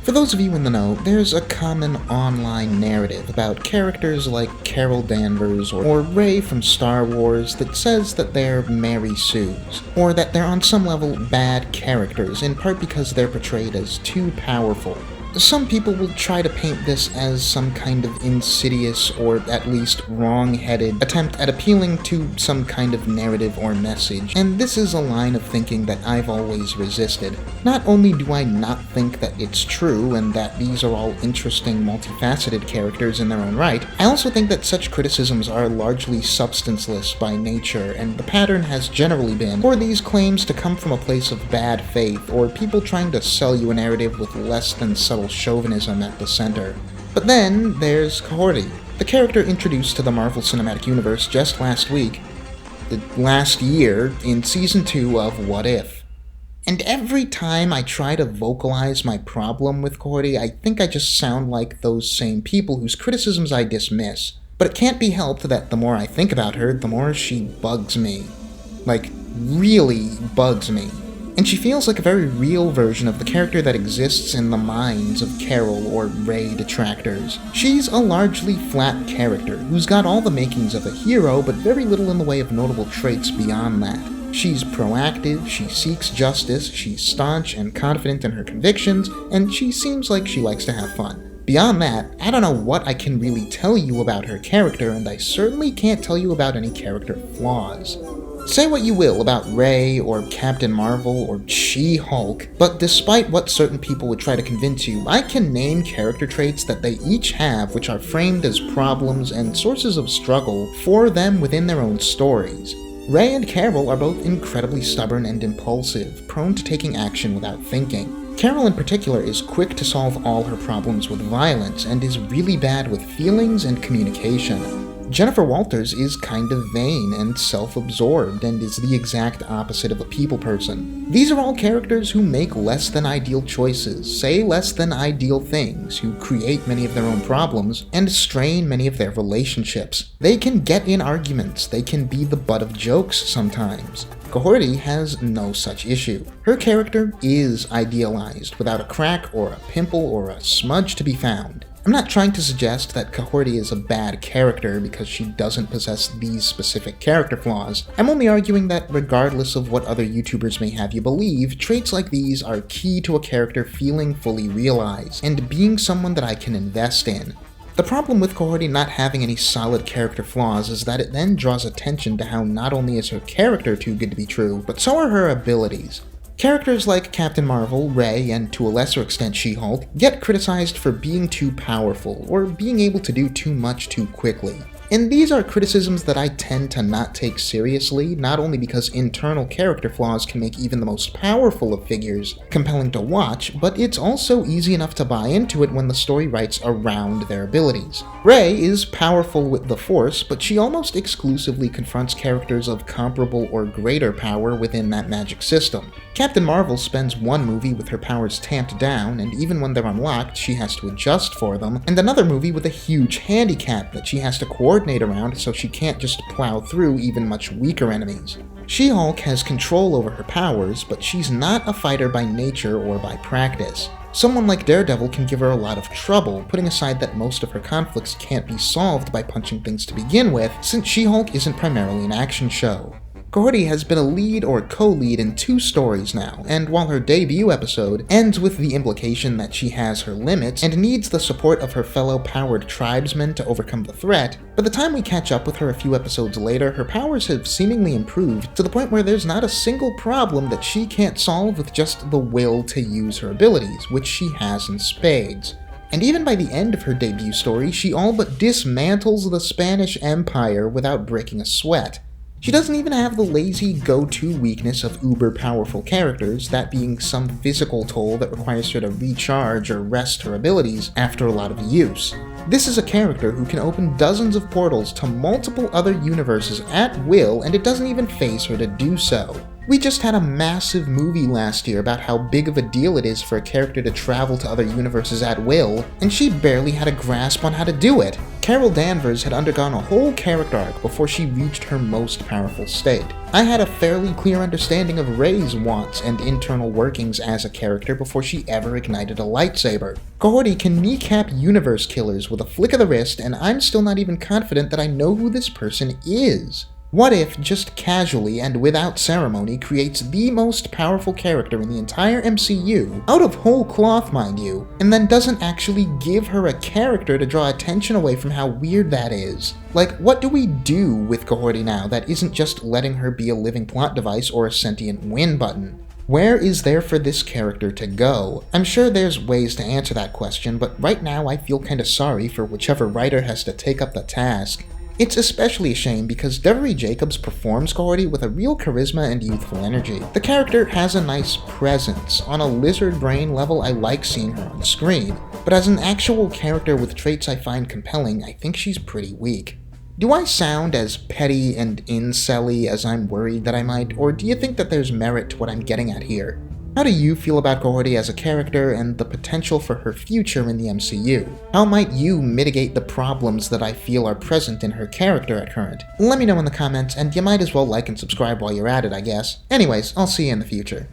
For those of you in the know, there's a common online narrative about characters like Carol Danvers or Rey from Star Wars that says that they're Mary Sues, or that they're on some level bad characters, in part because they're portrayed as too powerful. Some people will try to paint this as some kind of insidious or at least wrong-headed attempt at appealing to some kind of narrative or message, and this is a line of thinking that I've always resisted. Not only do I not think that it's true and that these are all interesting, multifaceted characters in their own right, I also think that such criticisms are largely substanceless by nature, and the pattern has generally been for these claims to come from a place of bad faith or people trying to sell you a narrative with less than subtle chauvinism at the center. But then there's Kahhori, the character introduced to the Marvel Cinematic Universe just last year, in Season 2 of What If. And every time I try to vocalize my problem with Kahhori, I think I just sound like those same people whose criticisms I dismiss. But it can't be helped that the more I think about her, the more she bugs me. Like, really bugs me. And she feels like a very real version of the character that exists in the minds of Carol or Rey detractors. She's a largely flat character who's got all the makings of a hero, but very little in the way of notable traits beyond that. She's proactive, she seeks justice, she's staunch and confident in her convictions, and she seems like she likes to have fun. Beyond that, I don't know what I can really tell you about her character, and I certainly can't tell you about any character flaws. Say what you will about Rey or Captain Marvel or She-Hulk, but despite what certain people would try to convince you, I can name character traits that they each have which are framed as problems and sources of struggle for them within their own stories. Rey and Carol are both incredibly stubborn and impulsive, prone to taking action without thinking. Carol in particular is quick to solve all her problems with violence and is really bad with feelings and communication. Jennifer Walters is kind of vain and self-absorbed and is the exact opposite of a people person. These are all characters who make less than ideal choices, say less than ideal things, who create many of their own problems, and strain many of their relationships. They can get in arguments, they can be the butt of jokes sometimes. Kahhori has no such issue. Her character is idealized, without a crack or a pimple or a smudge to be found. I'm not trying to suggest that Kahhori is a bad character because she doesn't possess these specific character flaws. I'm only arguing that regardless of what other YouTubers may have you believe, traits like these are key to a character feeling fully realized, and being someone that I can invest in. The problem with Kahhori not having any solid character flaws is that it then draws attention to how not only is her character too good to be true, but so are her abilities. Characters like Captain Marvel, Rey, and to a lesser extent She-Hulk get criticized for being too powerful, or being able to do too much too quickly. And these are criticisms that I tend to not take seriously, not only because internal character flaws can make even the most powerful of figures compelling to watch, but it's also easy enough to buy into it when the story writes around their abilities. Rey is powerful with the Force, but she almost exclusively confronts characters of comparable or greater power within that magic system. Captain Marvel spends one movie with her powers tamped down, and even when they're unlocked, she has to adjust for them, and another movie with a huge handicap that she has to coordinate around so she can't just plow through even much weaker enemies. She-Hulk has control over her powers, but she's not a fighter by nature or by practice. Someone like Daredevil can give her a lot of trouble, putting aside that most of her conflicts can't be solved by punching things to begin with, since She-Hulk isn't primarily an action show. Kahhori has been a lead or co-lead in 2 stories now, and while her debut episode ends with the implication that she has her limits and needs the support of her fellow powered tribesmen to overcome the threat, by the time we catch up with her a few episodes later, her powers have seemingly improved to the point where there's not a single problem that she can't solve with just the will to use her abilities, which she has in spades. And even by the end of her debut story, she all but dismantles the Spanish Empire without breaking a sweat. She doesn't even have the lazy go-to weakness of uber-powerful characters, that being some physical toll that requires her to recharge or rest her abilities after a lot of use. This is a character who can open dozens of portals to multiple other universes at will, and it doesn't even faze her to do so. We just had a massive movie last year about how big of a deal it is for a character to travel to other universes at will, and she barely had a grasp on how to do it. Carol Danvers had undergone a whole character arc before she reached her most powerful state. I had a fairly clear understanding of Rey's wants and internal workings as a character before she ever ignited a lightsaber. Kahhori can kneecap universe killers with a flick of the wrist, and I'm still not even confident that I know who this person is. What If just casually and without ceremony creates the most powerful character in the entire MCU, out of whole cloth mind you, and then doesn't actually give her a character to draw attention away from how weird that is? Like, what do we do with Kahhori now that isn't just letting her be a living plot device or a sentient win button? Where is there for this character to go? I'm sure there's ways to answer that question, but right now I feel kinda sorry for whichever writer has to take up the task. It's especially a shame because Devery Jacobs performs Kahhori with a real charisma and youthful energy. The character has a nice presence. On a lizard brain level, I like seeing her on screen, but as an actual character with traits I find compelling, I think she's pretty weak. Do I sound as petty and incel-y as I'm worried that I might, or do you think that there's merit to what I'm getting at here? How do you feel about Kahhori as a character and the potential for her future in the MCU? How might you mitigate the problems that I feel are present in her character at current? Let me know in the comments, and you might as well like and subscribe while you're at it, I guess. Anyways, I'll see you in the future.